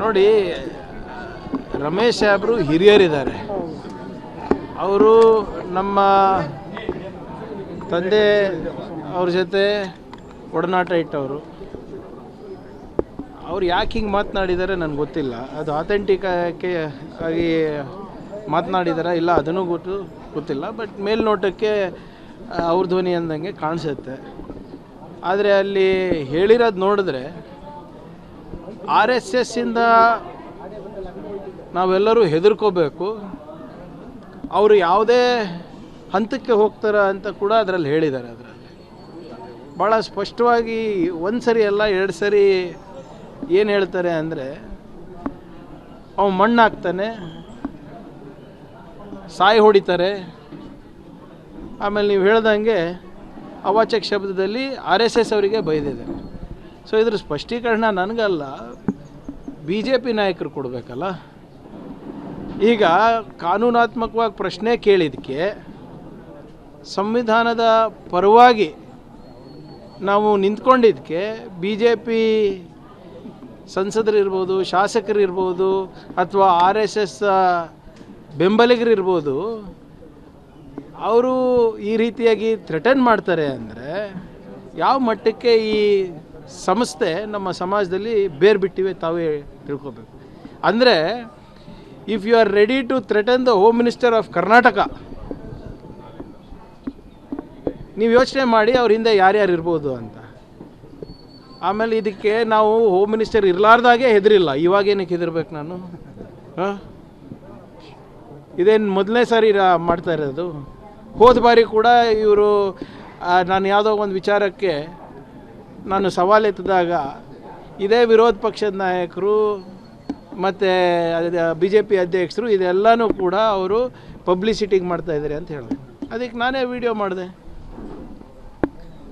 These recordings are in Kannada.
ನೋಡಿ, ರಮೇಶ್ ಸಾಹೇಬರು ಹಿರಿಯರಿದ್ದಾರೆ. ಅವರು ನಮ್ಮ ತಂದೆ ಅವ್ರ ಜೊತೆ ಒಡನಾಟ ಇಟ್ಟವರು. ಅವ್ರು ಯಾಕೆ ಹಿಂಗೆ ಮಾತನಾಡಿದ್ದಾರೆ ನನಗೆ ಗೊತ್ತಿಲ್ಲ. ಅದು ಅಥೆಂಟಿಕ್ ಆಗಿ ಮಾತನಾಡಿದಾರ ಇಲ್ಲ ಅದನ್ನು ಗೊತ್ತಿಲ್ಲ. ಬಟ್ ಮೇಲ್ನೋಟಕ್ಕೆ ಅವ್ರ ಧ್ವನಿ ಅಂದಂಗೆ ಕಾಣಿಸುತ್ತೆ. ಆದರೆ ಅಲ್ಲಿ ಹೇಳಿರೋದು ನೋಡಿದ್ರೆ RSSಯಿಂದ ನಾವೆಲ್ಲರೂ ಹೆದರ್ಕೋಬೇಕು, ಅವರು ಯಾವುದೇ ಹಂತಕ್ಕೆ ಹೋಗ್ತಾರೆ ಅಂತ ಕೂಡ ಅದರಲ್ಲಿ ಹೇಳಿದ್ದಾರೆ. ಅದರಲ್ಲಿ ಭಾಳ ಸ್ಪಷ್ಟವಾಗಿ ಒಂದು ಸರಿ ಅಲ್ಲ 2 ಸರಿ ಏನು ಹೇಳ್ತಾರೆ ಅಂದರೆ, ಅವ ಮಣ್ಣು ಹಾಕ್ತಾನೆ, ಸಾಯಿ ಹೊಡಿತಾರೆ, ಆಮೇಲೆ ನೀವು ಹೇಳ್ದಂಗೆ ಅವಾಚಕ ಶಬ್ದದಲ್ಲಿ RSS ಅವರಿಗೆ ಬೈದಿದ್ದಾರೆ. ಸೊ ಇದ್ರ ಸ್ಪಷ್ಟೀಕರಣ ನನಗಲ್ಲ, BJP ನಾಯಕರು ಕೊಡಬೇಕಲ್ಲ. ಈಗ ಕಾನೂನಾತ್ಮಕವಾಗಿ ಪ್ರಶ್ನೆ ಕೇಳಿದ್ದಕ್ಕೆ ಸಂವಿಧಾನದ ಪರವಾಗಿ ನಾವು ನಿಂತ್ಕೊಂಡಿದ್ದಕ್ಕೆ BJP ಸಂಸದರಿರ್ಬೋದು, ಶಾಸಕರಿರ್ಬೋದು, ಅಥವಾ RSS ಬೆಂಬಲಿಗರಿರ್ಬೋದು, ಅವರು ಈ ರೀತಿಯಾಗಿ ಥ್ರೆಟನ್ ಮಾಡ್ತಾರೆ ಅಂದರೆ ಯಾವ ಮಟ್ಟಕ್ಕೆ ಈ ಸಂಸ್ಥೆ ನಮ್ಮ ಸಮಾಜದಲ್ಲಿ ಬೇರು ಬಿಟ್ಟಿವೆ ತಾವೇ ತಿಳ್ಕೊಬೇಕು. ಅಂದರೆ if you are ready to threaten the home minister of Karnataka, ನೀವು ಯೋಚನೆ ಮಾಡಿ ಅವ್ರ ಹಿಂದೆ ಯಾರ್ಯಾರು ಇರ್ಬೋದು ಅಂತ. ಆಮೇಲೆ ಇದಕ್ಕೆ ನಾವು ಹೋಮ್ ಮಿನಿಸ್ಟರ್ ಇರಲಾರ್ದಾಗೆ ಹೆದರಿಲ್ಲ, ಇವಾಗೇನಕ್ಕೆ ಹೆದರ್ಬೇಕು ನಾನು? ಇದೇನು ಮೊದಲನೇ ಸಾರಿ ಮಾಡ್ತಾ ಇರೋದು? ಹೋದ ಬಾರಿ ಕೂಡ ಇವರು ನಾನು ಯಾವುದೋ ಒಂದು ವಿಚಾರಕ್ಕೆ ನಾನು ಸವಾಲೆತ್ತಿದಾಗ ಇದೇ ವಿರೋಧ ಪಕ್ಷದ ನಾಯಕರು ಮತ್ತು BJP ಅಧ್ಯಕ್ಷರು ಇದೆಲ್ಲನೂ ಕೂಡ ಅವರು ಪಬ್ಲಿಸಿಟಿಗೆ ಮಾಡ್ತಾಯಿದ್ದಾರೆ ಅಂತ ಹೇಳಿದ್ರು. ಅದಕ್ಕೆ ನಾನೇ ವಿಡಿಯೋ ಮಾಡಿದೆ.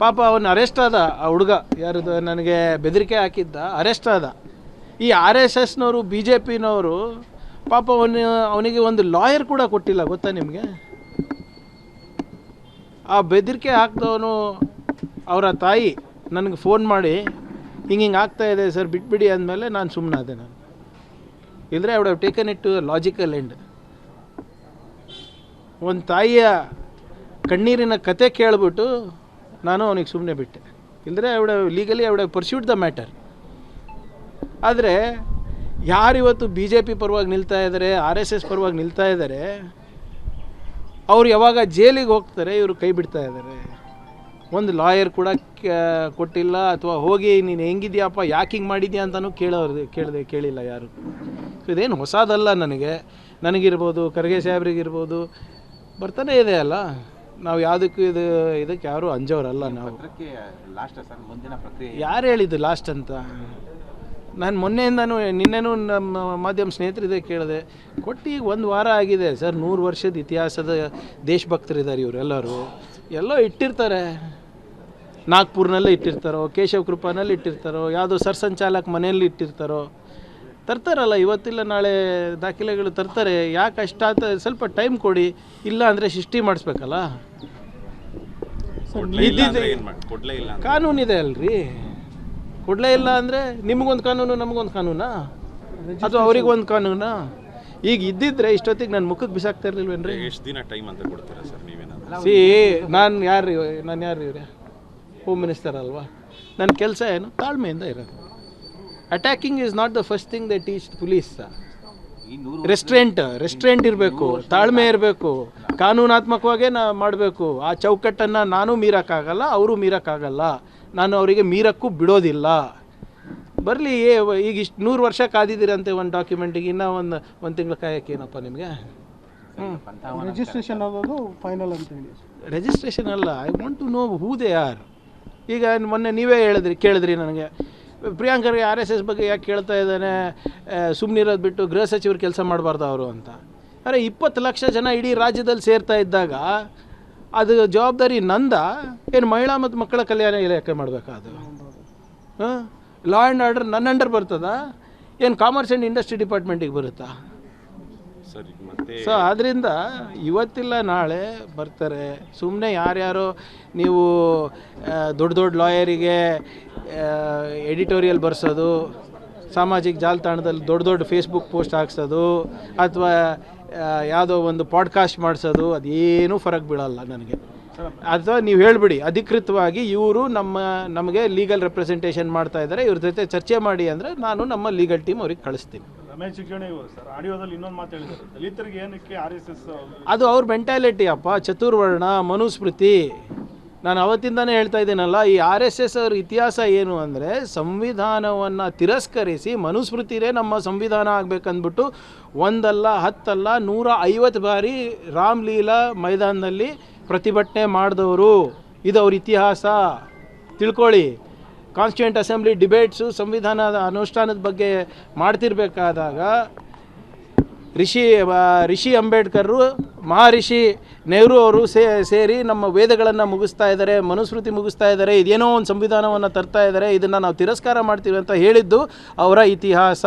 ಪಾಪ ಅವನು ಅರೆಸ್ಟ್ ಆದ, ಆ ಹುಡುಗ ಯಾರದು ನನಗೆ ಬೆದರಿಕೆ ಹಾಕಿದ್ದ ಅರೆಸ್ಟ್ ಆದ. ಈ RSSನವರು BJPನವರು ಪಾಪ ಅವನಿಗೆ ಒಂದು ಲಾಯರ್ ಕೂಡ ಕೊಟ್ಟಿಲ್ಲ, ಗೊತ್ತಾ ನಿಮಗೆ? ಆ ಬೆದರಿಕೆ ಹಾಕ್ದವನು ಅವರ ತಾಯಿ ನನಗೆ ಫೋನ್ ಮಾಡಿ ಹಿಂಗೆ ಆಗ್ತಾಯಿದೆ ಸರ್ ಬಿಟ್ಬಿಡಿ ಅಂದಮೇಲೆ ನಾನು ಸುಮ್ಮನಾದೆ. ನಾನು ಇಲ್ಲದ್ರೆ I would have taken it to logical end. ಒಂದು ತಾಯಿಯ ಕಣ್ಣೀರಿನ ಕತೆ ಕೇಳಿಬಿಟ್ಟು ನಾನು ಅವನಿಗೆ ಸುಮ್ಮನೆ ಬಿಟ್ಟೆ. ಇಲ್ಲದ್ರೆ I would have legally I would have pursued the matter. ಆದರೆ ಯಾರಿವತ್ತು BJP ಪರವಾಗಿ ನಿಲ್ತಾ ಇದ್ದಾರೆ, RSS ಪರವಾಗಿ ನಿಲ್ತಾ ಇದ್ದಾರೆ, ಅವ್ರು ಯಾವಾಗ ಜೈಲಿಗೆ ಹೋಗ್ತಾರೆ ಇವರು ಕೈ ಬಿಡ್ತಾ ಇದ್ದಾರೆ. ಒಂದು ಲಾಯರ್ ಕೂಡ ಕೊಟ್ಟಿಲ್ಲ, ಅಥವಾ ಹೋಗಿ ನೀನು ಹೆಂಗಿದ್ಯಪ್ಪ ಯಾಕೆ ಹಿಂಗೆ ಮಾಡಿದ್ಯಾ ಅಂತಲೂ ಕೇಳಿಲ್ಲ ಯಾರು. ಸೊ ಇದೇನು ಹೊಸದಲ್ಲ. ನನಗಿರ್ಬೋದು, ಖರ್ಗೆ ಸಾಹೇಬ್ರಿಗಿರ್ಬೋದು ಬರ್ತಾನೆ ಇದೆ ಅಲ್ಲ. ನಾವು ಯಾವುದಕ್ಕೂ ಇದಕ್ಕೆ ಯಾರೂ ಅಂಜೋರಲ್ಲ ನಾವು. ಯಾರು ಹೇಳಿದ್ದು ಲಾಸ್ಟ್ ಅಂತ? ನಾನು ಮೊನ್ನೆಯಿಂದನೂ ನಿನ್ನೆನೂ ನಮ್ಮ ಮಾಧ್ಯಮ ಸ್ನೇಹಿತರಿದೆ ಕೇಳಿದೆ. ಕೊಟ್ಟು ಈಗ 1 ವಾರ ಆಗಿದೆ ಸರ್. 100 ವರ್ಷದ ಇತಿಹಾಸದ ದೇಶಭಕ್ತರಿದ್ದಾರೆ ಇವರೆಲ್ಲರೂ. ಎಲ್ಲೋ ಇಟ್ಟಿರ್ತಾರೆ, ನಾಗ್ಪುರ್ನಲ್ಲೇ ಇಟ್ಟಿರ್ತಾರೋ, ಕೇಶವ ಕೃಪಾನಲ್ಲಿ ಇಟ್ಟಿರ್ತಾರೋ, ಯಾವುದೋ ಸರ್ಸಂಚಾಲಕ ಮನೆಯಲ್ಲಿ ಇಟ್ಟಿರ್ತಾರೋ, ತರ್ತಾರಲ್ಲ ಇವತ್ತಿಲ್ಲ ನಾಳೆ ದಾಖಲೆಗಳು ತರ್ತಾರೆ. ಯಾಕೆ ಅಷ್ಟಾತ? ಸ್ವಲ್ಪ ಟೈಮ್ ಕೊಡಿ. ಇಲ್ಲ ಅಂದರೆ ಸೃಷ್ಟಿ ಮಾಡಿಸ್ಬೇಕಲ್ಲ. ಕಾನೂನಿದೆ ಅಲ್ರಿ. ಕೊಡಲೇ ಇಲ್ಲ ಅಂದರೆ ನಿಮಗೊಂದು ಕಾನೂನು ನಮಗೊಂದು ಕಾನೂನಾ, ಅಥವಾ ಅವ್ರಿಗೊಂದು ಕಾನೂನಾ? ಈಗ ಇದ್ದಿದ್ರೆ ಇಷ್ಟೊತ್ತಿಗೆ ನನ್ನ ಮುಖಕ್ಕೆ ಬಿಸಾಕ್ತಾ ಇರಲಿಲ್ವೇನ್ರಿ? ಎಷ್ಟು ದಿನ ಟೈಮ್ ಅಂತ ಕೊಡ್ತೀರಾ ಸರ್ ನೀವೇನಾದ್ರು? ನಾನು ಯಾರು ಇವ್ರೆ? ಹೋಮ್ ಮಿನಿಸ್ಟರ್ ಅಲ್ವಾ? ನನ್ನ ಕೆಲಸ ಏನು? ತಾಳ್ಮೆಯಿಂದ ಇರೋದು. Attacking is not the first thing they teach police. Restraint ಇರಬೇಕು, ತಾಳ್ಮೆ ಇರಬೇಕು, ಕಾನೂನಾತ್ಮಕವಾಗೇ ಮಾಡಬೇಕು. ಆ ಚೌಕಟ್ಟನ್ನು ನಾನು ಮೀರೋಕ್ಕಾಗಲ್ಲ, ಅವರು ಮೀರೋಕ್ಕಾಗಲ್ಲ. ನಾನು ಅವರಿಗೆ ಮೀರಕ್ಕೂ ಬಿಡೋದಿಲ್ಲ. ಬರಲಿ. ಈಗ ಇಷ್ಟು 100 ವರ್ಷ ಕಾದಿದ್ದೀರಂತೆ ಒಂದು ಡಾಕ್ಯುಮೆಂಟಿಗೆ, ಇನ್ನೂ ಒಂದು ತಿಂಗಳು ಕಾಯೋಕ್ಕೇನಪ್ಪ ನಿಮಗೆ? ರಿಜಿಸ್ಟ್ರೇಷನ್ ಆಗೋದು ಫೈನಲ್ ಅಂತ ಹೇಳಿ. ರಿಜಿಸ್ಟ್ರೇಷನ್ ಅಲ್ಲ, I want to know who they are. ಈಗ ಮೊನ್ನೆ ನೀವೇ ಕೇಳಿದ್ರಿ ನನಗೆ, ಪ್ರಿಯಾಂಕರ್ಗೆ RSS ಬಗ್ಗೆ ಯಾಕೆ ಕೇಳ್ತಾ ಇದ್ದಾನೆ, ಸುಮ್ಮನಿರೋದು ಬಿಟ್ಟು ಗೃಹ ಸಚಿವರು ಕೆಲಸ ಮಾಡಬಾರ್ದು ಅವರು ಅಂತ. ಅರೆ 20 ಲಕ್ಷ ಜನ ಇಡೀ ರಾಜ್ಯದಲ್ಲಿ ಸೇರ್ತಾ ಇದ್ದಾಗ ಅದು ಜವಾಬ್ದಾರಿ ನಂದ ಏನು? ಮಹಿಳಾ ಮತ್ತು ಮಕ್ಕಳ ಕಲ್ಯಾಣ ಇಲಾಖೆ ಮಾಡಬೇಕಾದು? ಲಾ ಆ್ಯಂಡ್ ಆರ್ಡರ್ ನನ್ನ ಅಂಡರ್ ಬರ್ತದ ಏನು? ಕಾಮರ್ಸ್ ಆ್ಯಂಡ್ ಇಂಡಸ್ಟ್ರಿ ಡಿಪಾರ್ಟ್ಮೆಂಟಿಗೆ ಬರುತ್ತಾ? ಸೊ ಆದ್ದರಿಂದ ಇವತ್ತಿಲ್ಲ ನಾಳೆ ಬರ್ತಾರೆ. ಸುಮ್ಮನೆ ಯಾರ್ಯಾರೋ ನೀವು ದೊಡ್ಡ ಲಾಯರಿಗೆ ಎಡಿಟೋರಿಯಲ್ ಬರ್ಸೋದು, ಸಾಮಾಜಿಕ ಜಾಲತಾಣದಲ್ಲಿ ದೊಡ್ಡ ದೊಡ್ಡ ಫೇಸ್ಬುಕ್ ಪೋಸ್ಟ್ ಹಾಕ್ಸೋದು ಅಥವಾ ಯಾವುದೋ ಒಂದು ಪಾಡ್ಕಾಸ್ಟ್ ಮಾಡಿಸೋದು ಅದೇನೂ ಫರಕ್ ಬೀಳಲ್ಲ ನನಗೆ. ಅಥವಾ ನೀವು ಹೇಳಿಬಿಡಿ ಅಧಿಕೃತವಾಗಿ ಇವರು ನಮಗೆ ಲೀಗಲ್ ರೆಪ್ರೆಸೆಂಟೇಷನ್ ಮಾಡ್ತಾ ಇದ್ದಾರೆ, ಇವ್ರ ಜೊತೆ ಚರ್ಚೆ ಮಾಡಿ ಅಂದರೆ ನಾನು ನಮ್ಮ ಲೀಗಲ್ ಟೀಮ್ ಅವ್ರಿಗೆ ಕಳಿಸ್ತೀನಿ. ರಮೇಶ್ ಜಿಗಣಿ ಸರ್ ಆಡಿಯೋದಲ್ಲಿ ಇನ್ನೊಂದು ಮಾತು ಹೇಳಿದ್ದಾರೆ, ದಲಿತರಿಗೆ ಏನಕ್ಕೆ RSS ಅದು ಅವ್ರ ಮೆಂಟ್ಯಾಲಿಟಿ ಅಪ್ಪ, ಚತುರ್ವರ್ಣ ಮನುಸ್ಮೃತಿ. ನಾನು ಅವತ್ತಿಂದನೇ ಹೇಳ್ತಾ ಇದ್ದೀನಲ್ಲ, ಈ RSS ಅವ್ರ ಇತಿಹಾಸ ಏನು ಅಂದರೆ ಸಂವಿಧಾನವನ್ನು ತಿರಸ್ಕರಿಸಿ ಮನುಸ್ಮೃತಿನೇ ನಮ್ಮ ಸಂವಿಧಾನ ಆಗಬೇಕಂದ್ಬಿಟ್ಟು ಒಂದಲ್ಲ 10 ಅಲ್ಲ 150 ಬಾರಿ ರಾಮಲೀಲಾ ಮೈದಾನದಲ್ಲಿ ಪ್ರತಿಭಟನೆ ಮಾಡಿದವರು. ಇದು ಅವ್ರ ಇತಿಹಾಸ, ತಿಳ್ಕೊಳ್ಳಿ. ಕಾನ್ಸ್ಟಿಟ್ಯೂಂಟ್ ಅಸೆಂಬ್ಲಿ ಡಿಬೇಟ್ಸು ಸಂವಿಧಾನದ ಅನುಷ್ಠಾನದ ಬಗ್ಗೆ ಮಾಡ್ತಿರ್ಬೇಕಾದಾಗ ರಿಷಿ ಅಂಬೇಡ್ಕರು ಮಹರ್ಷಿ ನೆಹರು ಅವರು ಸೇರಿ ನಮ್ಮ ವೇದಗಳನ್ನು ಮುಗಿಸ್ತಾ ಇದ್ದಾರೆ, ಮನುಸ್ಮೃತಿ ಮುಗಿಸ್ತಾ ಇದ್ದಾರೆ, ಇದೇನೋ ಒಂದು ಸಂವಿಧಾನವನ್ನು ತರ್ತಾ ಇದ್ದಾರೆ, ಇದನ್ನು ನಾವು ತಿರಸ್ಕಾರ ಮಾಡ್ತೀವಿ ಅಂತ ಹೇಳಿದ್ದು ಅವರ ಇತಿಹಾಸ.